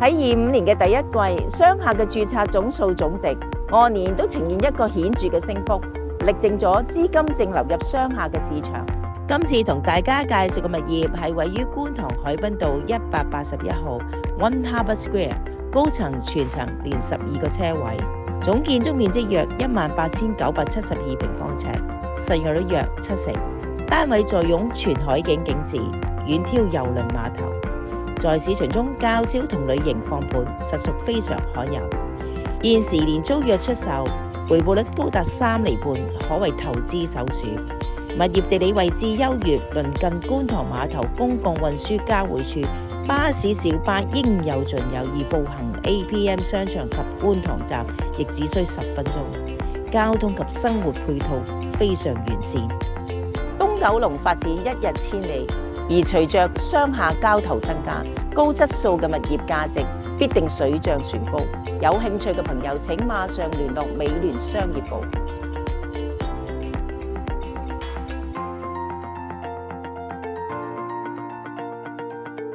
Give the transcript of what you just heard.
喺25年嘅第一季，商廈嘅註冊總數總值按年都呈現一個顯著嘅升幅，力證咗資金淨流入商廈嘅市場。今次同大家介紹嘅物業係位於觀塘海濱道181號 One Harbour Square， 高層全層連12個車位，總建築面積約18972平方尺，實用率約70%。單位坐擁全海景景致，遠眺郵輪碼頭，在市場中較少同類型放盤，實屬非常罕有。現時年租約出售，回報率高達3厘半，可謂投資首選。物業地理位置優越，鄰近觀塘碼頭公共運輸交匯處，巴士小巴應有盡有，而步行 APM 商場及觀塘站亦只需10分鐘，交通及生活配套非常完善。東九龍發展一日千里，而隨着商廈交投增加，高質素嘅物業價值必定水漲船高。有興趣嘅朋友請馬上聯絡美聯商業部。